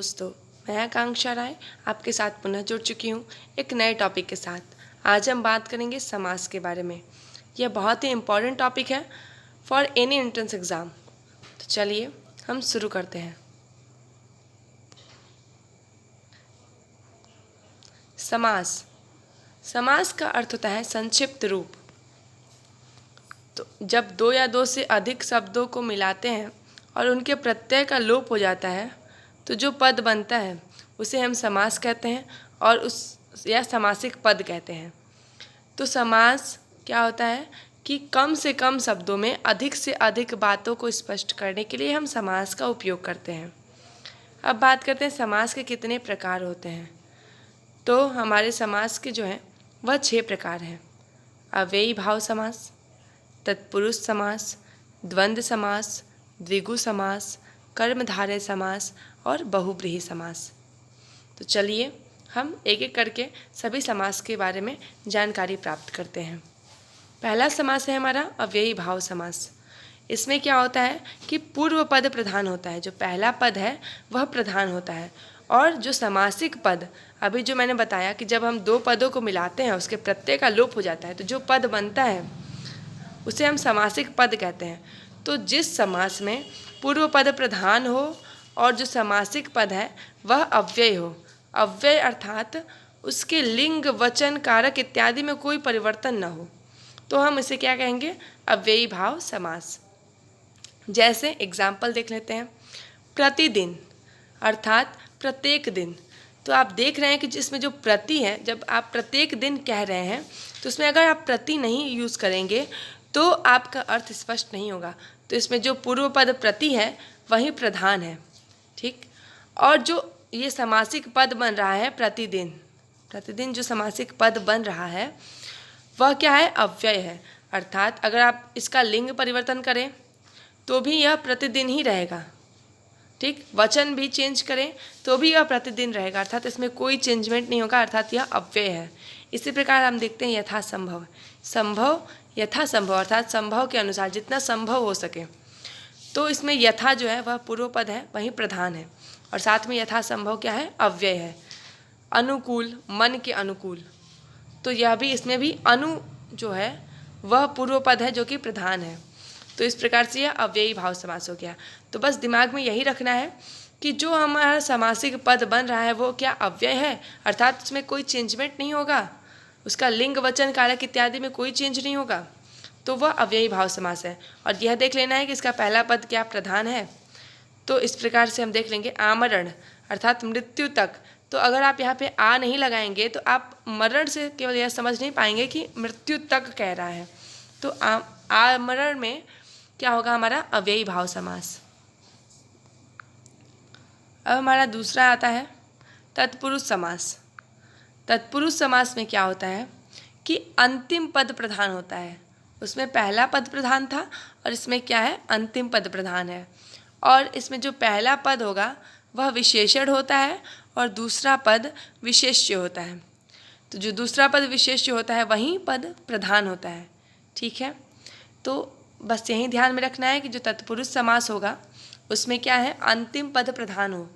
दोस्तों, मैं आकांक्षा राय आपके साथ पुनः जुड़ चुकी हूँ एक नए टॉपिक के साथ। आज हम बात करेंगे समास के बारे में। यह बहुत ही इम्पॉर्टेंट टॉपिक है फॉर एनी एंट्रेंस एग्ज़ाम। तो चलिए हम शुरू करते हैं। समास। समास का अर्थ होता है संक्षिप्त रूप। तो जब दो या दो से अधिक शब्दों को मिलाते हैं और उनके प्रत्यय का लोप हो जाता है तो जो पद बनता है उसे हम समास कहते हैं और उस या समासिक पद कहते हैं। तो समास क्या होता है कि कम से कम शब्दों में अधिक से अधिक बातों को स्पष्ट करने के लिए हम समास का उपयोग करते हैं। अब बात करते हैं समास के कितने प्रकार होते हैं। तो हमारे समास के जो हैं वह 6 प्रकार हैं। अव्ययी भाव समास, तत्पुरुष समास, द्वंद्व समास, द्विगु समास, कर्मधारय समास और बहुव्रीहि समास। तो चलिए हम एक एक करके सभी समास के बारे में जानकारी प्राप्त करते हैं। पहला समास है हमारा अव्ययी भाव समास। इसमें क्या होता है कि पूर्व पद प्रधान होता है। जो पहला पद है वह प्रधान होता है और जो समासिक पद, अभी जो मैंने बताया कि जब हम दो पदों को मिलाते हैं उसके प्रत्यय का लोप हो जाता है तो जो पद बनता है उसे हम समासिक पद कहते हैं। तो जिस समास में पूर्व पद प्रधान हो और जो समासिक पद है वह अव्यय हो, अव्यय अर्थात उसके लिंग, वचन, कारक इत्यादि में कोई परिवर्तन न हो, तो हम इसे क्या कहेंगे? अव्ययी भाव समास। जैसे एग्जाम्पल देख लेते हैं। प्रतिदिन अर्थात प्रत्येक दिन। तो आप देख रहे हैं कि जिसमें जो प्रति है, जब आप प्रत्येक दिन कह रहे हैं तो उसमें अगर आप प्रति नहीं यूज़ करेंगे तो आपका अर्थ स्पष्ट नहीं होगा। तो इसमें जो पूर्व पद प्रति है वही प्रधान है, ठीक। और जो ये समासिक पद बन रहा है प्रतिदिन, प्रतिदिन जो समासिक पद बन रहा है वह क्या है? अव्यय है। अर्थात अगर आप इसका लिंग परिवर्तन करें तो भी यह प्रतिदिन ही रहेगा, ठीक। वचन भी चेंज करें तो भी यह प्रतिदिन रहेगा, अर्थात इसमें कोई चेंजमेंट नहीं होगा, अर्थात यह अव्यय है। इसी प्रकार हम देखते हैं यथासंभव। संभव यथासंभव अर्थात संभव के अनुसार, जितना संभव हो सके। तो इसमें यथा जो है वह पूर्व पद है, वही प्रधान है और साथ में यथासंभव क्या है? अव्यय है। अनुकूल, मन के अनुकूल, तो यह भी, इसमें भी अनु जो है वह पूर्व पद है जो कि प्रधान है। तो इस प्रकार से यह अव्ययी भाव समास हो गया। तो बस दिमाग में यही रखना है कि जो हमारा समासिक पद बन रहा है वो क्या? अव्यय है, अर्थात उसमें कोई चेंजमेंट नहीं होगा, उसका लिंग, वचन, कारक इत्यादि में कोई चेंज नहीं होगा, तो वह अव्ययी भाव समास है। और यह देख लेना है कि इसका पहला पद क्या प्रधान है। तो इस प्रकार से हम देख लेंगे आमरण अर्थात मृत्यु तक। तो अगर आप यहाँ पे आ नहीं लगाएंगे तो आप मरण से केवल यह समझ नहीं पाएंगे कि मृत्यु तक कह रहा है। तो आमरण में क्या होगा? हमारा अव्ययी भाव समास। अब हमारा दूसरा आता है तत्पुरुष समास। तत्पुरुष समास में क्या होता है कि अंतिम पद प्रधान होता है। उसमें पहला पद प्रधान था और इसमें क्या है? अंतिम पद प्रधान है। और इसमें जो पहला पद होगा वह विशेषण होता है और दूसरा पद विशेष्य होता है। तो जो दूसरा पद विशेष्य होता है वही पद प्रधान होता है, ठीक है। तो बस यही ध्यान में रखना है कि जो तत्पुरुष समास होगा उसमें क्या है? अंतिम पद प्रधान हो।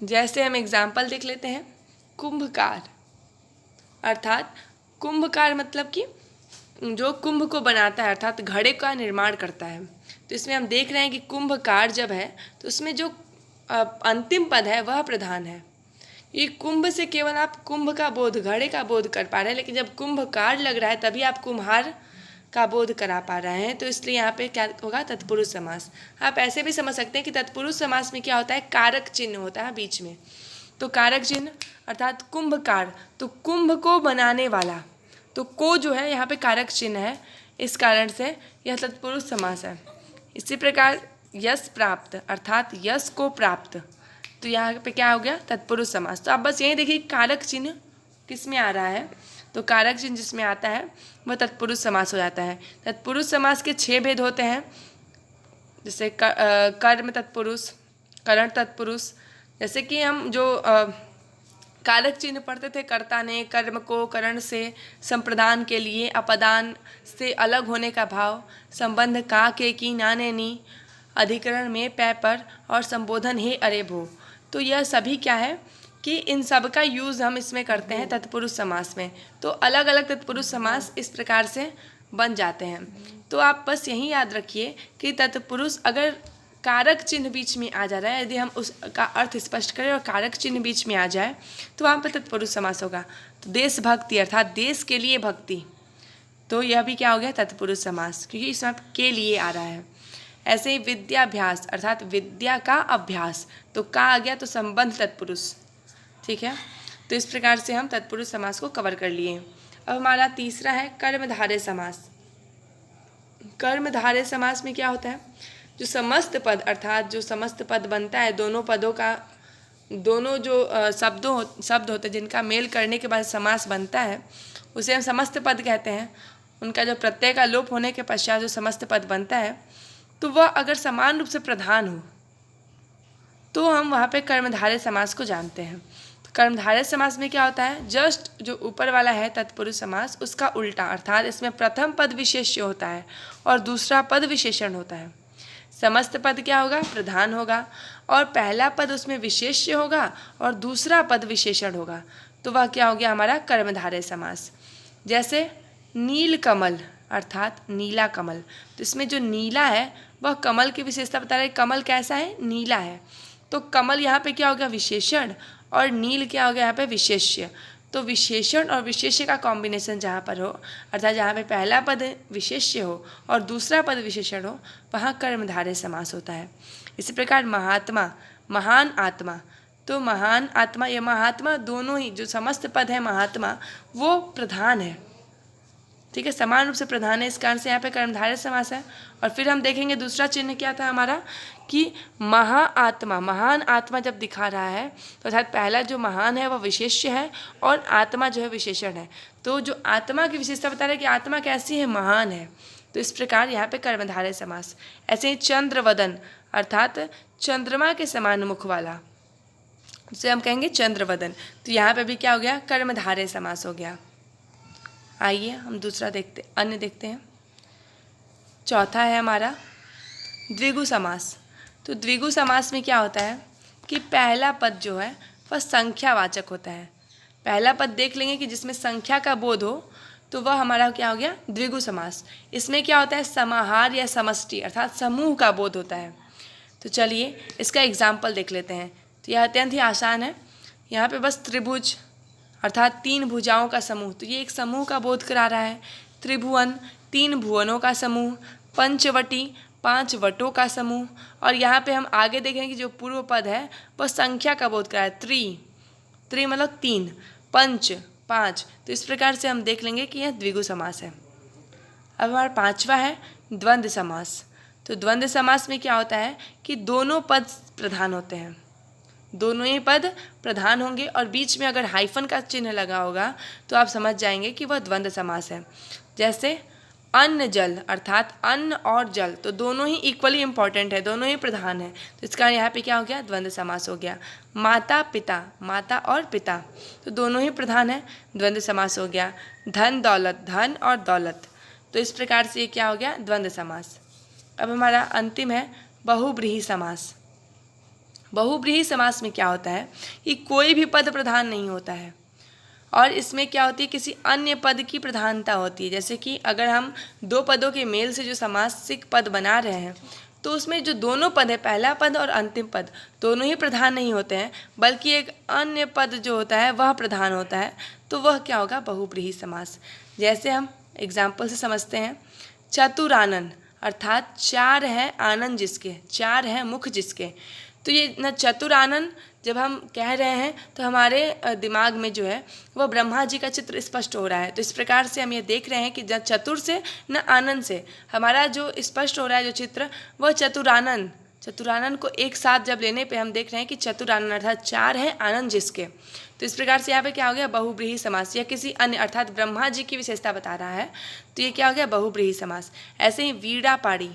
जैसे हम एग्जाम्पल देख लेते हैं। कुंभकार अर्थात कुंभकार मतलब कि जो कुंभ को बनाता है, अर्थात घड़े का निर्माण करता है। तो इसमें हम देख रहे हैं कि कुंभकार जब है तो उसमें जो अंतिम पद है वह प्रधान है। ये कुंभ से केवल आप कुंभ का बोध, घड़े का बोध कर पा रहे हैं, लेकिन जब कुंभकार लग रहा है तभी आप कुम्हार का बोध करा पा रहे हैं। तो इसलिए यहाँ पे क्या होगा? तत्पुरुष समास। आप ऐसे भी समझ सकते हैं कि तत्पुरुष समास में क्या होता है? कारक चिन्ह होता है बीच में। तो कारक चिन्ह अर्थात कुंभकार, तो कुंभ को बनाने वाला, तो को जो है यहाँ पे कारक चिन्ह है, इस कारण से यह तत्पुरुष समास है। इसी प्रकार यश प्राप्त अर्थात यश को प्राप्त, तो यहाँ पे क्या हो गया? तत्पुरुष समास। तो आप बस यही देखिए कारक चिन्ह किस में आ रहा है, तो कारक चिन्ह जिसमें आता है वह तत्पुरुष समास हो जाता है। तत्पुरुष समास के 6 भेद होते हैं, जैसे कर्म तत्पुरुष, करण तत्पुरुष। जैसे कि हम जो कारक चिन्ह पढ़ते थे, कर्ता ने, कर्म को, करण से, संप्रदान के लिए, अपदान से अलग होने का भाव, संबंध का, के, की, ना, ने, नी, अधिकरण में, पै, पर, और संबोधन हे, अरे, भो। तो यह सभी क्या है कि इन सब का यूज़ हम इसमें करते हैं तत्पुरुष समास में। तो अलग अलग तत्पुरुष समास इस प्रकार से बन जाते हैं। तो आप बस यही याद रखिए कि तत्पुरुष अगर कारक चिन्ह बीच में आ जा रहा है, यदि हम उसका अर्थ स्पष्ट करें और कारक चिन्ह बीच में आ जाए तो वहाँ पर तत्पुरुष समास होगा। तो देशभक्ति अर्थात देश के लिए भक्ति, तो यह भी क्या हो गया तत्पुरुष समास, क्योंकि इसमें के लिए आ रहा है। ऐसे ही विद्याभ्यास अर्थात विद्या का अभ्यास, तो का आ गया तो संबंध तत्पुरुष। ठीक है, तो इस प्रकार से हम तत्पुरुष समास को कवर कर लिए। अब हमारा तीसरा है कर्मधारय समास। कर्मधारय समास में क्या होता है, जो समस्त पद अर्थात जो समस्त पद बनता है, दोनों पदों का, दोनों जो शब्द होते हैं जिनका मेल करने के बाद समास बनता है, उसे हम समस्त पद कहते हैं। उनका जो प्रत्यय का लोप होने के पश्चात जो समस्त पद बनता है, तो वह अगर समान रूप से प्रधान हो तो हम वहाँ पे कर्मधारय समास को जानते हैं। तो कर्मधारय समास में क्या होता है, जस्ट जो ऊपर वाला है तत्पुरुष समास उसका उल्टा, अर्थात इसमें प्रथम पद विशेष्य होता है और दूसरा पद विशेषण होता है। समस्त पद क्या होगा, प्रधान होगा, और पहला पद उसमें विशेष्य होगा और दूसरा पद विशेषण होगा। तो वह क्या हो गया हमारा कर्मधारय समास। जैसे नील कमल अर्थात नीला कमल, तो इसमें जो नीला है वह कमल की विशेषता बता रहा है, कमल कैसा है, नीला है। तो कमल यहाँ पे क्या हो गया विशेषण, और नील क्या हो गया यहाँ पे विशेष्य। तो विशेषण और विशेष्य का कॉम्बिनेशन जहाँ पर हो, अर्थात जहाँ पे पहला पद विशेष्य हो और दूसरा पद विशेषण हो, वहाँ कर्मधारय समास होता है। इसी प्रकार महात्मा, महान आत्मा, तो महान आत्मा या महात्मा दोनों ही जो समस्त पद है महात्मा वो प्रधान है। ठीक है, समान रूप से प्रधान है, इस कारण से यहाँ पे कर्मधारय समास है। और फिर हम देखेंगे दूसरा चिन्ह क्या था हमारा कि महाआत्मा, महान आत्मा जब दिखा रहा है तो अर्थात पहला जो महान है वह विशेष्य है और आत्मा जो है विशेषण है। तो जो आत्मा की विशेषता बता रहा है कि आत्मा कैसी है, महान है। तो इस प्रकार यहाँ पे कर्मधारय समास। ऐसे ही चंद्रवदन अर्थात चंद्रमा के समान मुख वाला, जिसे हम कहेंगे चंद्रवदन। तो यहाँ पे भी क्या हो गया, कर्मधारय समास हो गया। आइए हम दूसरा अन्य देखते हैं। चौथा है हमारा द्विगु समास। तो द्विगु समास में क्या होता है कि पहला पद जो है वह संख्यावाचक होता है। पहला पद देख लेंगे कि जिसमें संख्या का बोध हो तो वह हमारा क्या हो गया द्विगु समास। इसमें क्या होता है, समाहार या समष्टि अर्थात समूह का बोध होता है। तो चलिए इसका एग्जाम्पल देख लेते हैं। तो यह अत्यंत ही आसान है। यहाँ पे बस त्रिभुज अर्थात तीन भुजाओं का समूह, तो ये एक समूह का बोध करा रहा है। त्रिभुवन, तीन भुवनों का समूह। पंचवटी, पांच वटों का समूह। और यहाँ पे हम आगे देखेंगे कि जो पूर्व पद है वह संख्या का बोध करा है। त्रि मतलब तीन, पंच पाँच। तो इस प्रकार से हम देख लेंगे कि यह द्विगु समास है। अब हमारा पांचवा है द्वंद्व समास। तो द्वंद्व समास में क्या होता है कि दोनों पद प्रधान होते हैं, दोनों ही पद प्रधान होंगे और बीच में अगर हाइफन का चिन्ह लगा होगा तो आप समझ जाएंगे कि वह द्वंद्व समास है। जैसे अन्न जल अर्थात अन्न और जल, तो दोनों ही इक्वली इंपॉर्टेंट है, दोनों ही प्रधान है। तो इसका यहाँ पे क्या हो गया द्वंद्व समास हो गया। माता पिता, माता और पिता, तो दोनों ही प्रधान है, द्वंद्व समास हो गया। धन दौलत, धन और दौलत, तो इस प्रकार से ये क्या हो गया द्वंद्व समास। अब हमारा अंतिम है बहुब्रीहि समास। बहुब्रीहि समास में क्या होता है कि कोई भी पद प्रधान नहीं होता है और इसमें क्या होती है किसी अन्य पद की प्रधानता होती है। जैसे कि अगर हम दो पदों के मेल से जो समासिक पद बना रहे हैं तो उसमें जो दोनों पद है, पहला पद और अंतिम पद, दोनों ही प्रधान नहीं होते हैं बल्कि एक अन्य पद जो होता है वह प्रधान होता है, तो वह क्या होगा बहुब्रीहि समास। जैसे हम एग्जाम्पल से समझते हैं। चतुरानन अर्थात चार है आनंद जिसके, चार है मुख जिसके, तो ये न चतुरानन जब हम कह रहे हैं तो हमारे दिमाग में जो है वह ब्रह्मा जी का चित्र स्पष्ट हो रहा है। तो इस प्रकार से हम ये देख रहे हैं कि न चतुर से न आनंद से हमारा जो स्पष्ट हो रहा है जो चित्र वह चतुरानन, चतुरानन को एक साथ जब लेने पे हम देख रहे हैं कि चतुरानन अर्थात चार है आनंद जिसके। तो इस प्रकार से यहाँ पे क्या हो गया बहुब्रीहि समास, या किसी अन्य अर्थात ब्रह्मा जी की विशेषता बता रहा है तो ये क्या हो गया बहुब्रीहि समास। ऐसे ही वीणा पाड़ी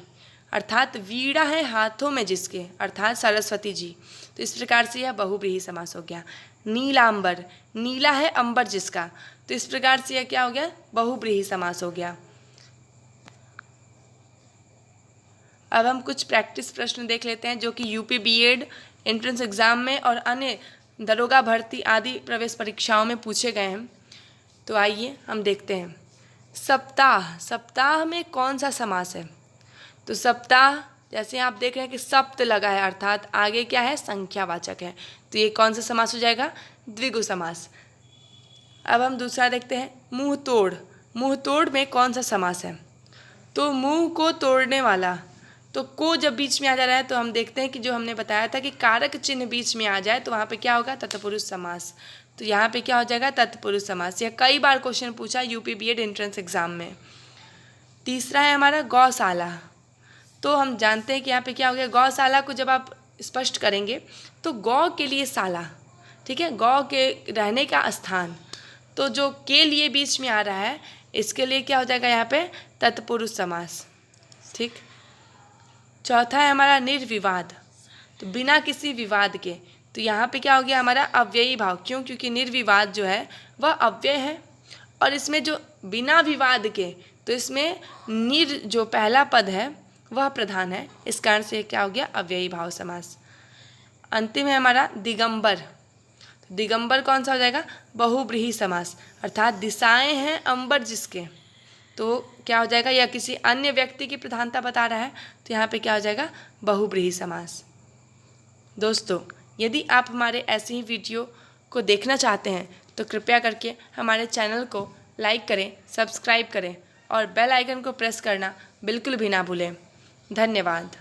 अर्थात वीणा है हाथों में जिसके अर्थात सरस्वती जी, तो इस प्रकार से यह बहुब्रीहि समास हो गया। नीलांबर, नीला है अंबर जिसका, तो इस प्रकार से यह क्या हो गया, बहुब्रीहि समास हो गया। अब हम कुछ प्रैक्टिस प्रश्न देख लेते हैं जो कि यूपी बीएड एंट्रेंस एग्जाम में और अन्य दरोगा भर्ती आदि प्रवेश परीक्षाओं में पूछे गए हैं। तो आइए हम देखते हैं। सप्ताह, सप्ताह में कौन सा समास है? तो सप्ताह जैसे आप देख रहे हैं कि सप्त लगा है, अर्थात आगे क्या है, संख्यावाचक है, तो ये कौन सा समास हो जाएगा, द्विगु समास। अब हम दूसरा देखते हैं, मुंह तोड़, मुंह तोड़ में कौन सा समास है? तो मुंह को तोड़ने वाला, तो को जब बीच में आ जा रहा है तो हम देखते हैं कि जो हमने बताया था कि कारक चिन्ह बीच में आ जाए तो वहाँ पे क्या होगा, तत्पुरुष समास। तो यहाँ पे क्या हो जाएगा, तत्पुरुष समास। यह कई बार क्वेश्चन पूछा यूपी बीएड एंट्रेंस एग्जाम में। तीसरा है हमारा गौशाला। तो हम जानते हैं कि यहाँ पे क्या हो गया, गौशाला को जब आप स्पष्ट करेंगे तो गौ के लिए शाला, ठीक है, गौ के रहने का स्थान, तो जो के लिए बीच में आ रहा है इसके लिए क्या हो जाएगा यहाँ पे, तत्पुरुष समास। ठीक। चौथा है हमारा निर्विवाद, तो बिना किसी विवाद के, तो यहाँ पे क्या हो गया हमारा अव्ययी भाव। क्यों? क्योंकि निर्विवाद जो है वह अव्यय है, और इसमें जो बिना विवाद के, तो इसमें निर जो पहला पद है वह प्रधान है, इस कारण से क्या हो गया, अव्ययी भाव समास। अंतिम है हमारा दिगंबर। दिगंबर कौन सा हो जाएगा, बहुब्रीहि समास, अर्थात दिशाएं हैं अंबर जिसके, तो क्या हो जाएगा, या किसी अन्य व्यक्ति की प्रधानता बता रहा है, तो यहाँ पे क्या हो जाएगा, बहुब्रीहि समास। दोस्तों, यदि आप हमारे ऐसे ही वीडियो को देखना चाहते हैं तो कृपया करके हमारे चैनल को लाइक करें, सब्सक्राइब करें और बेल आइकन को प्रेस करना बिल्कुल भी ना भूलें। धन्यवाद।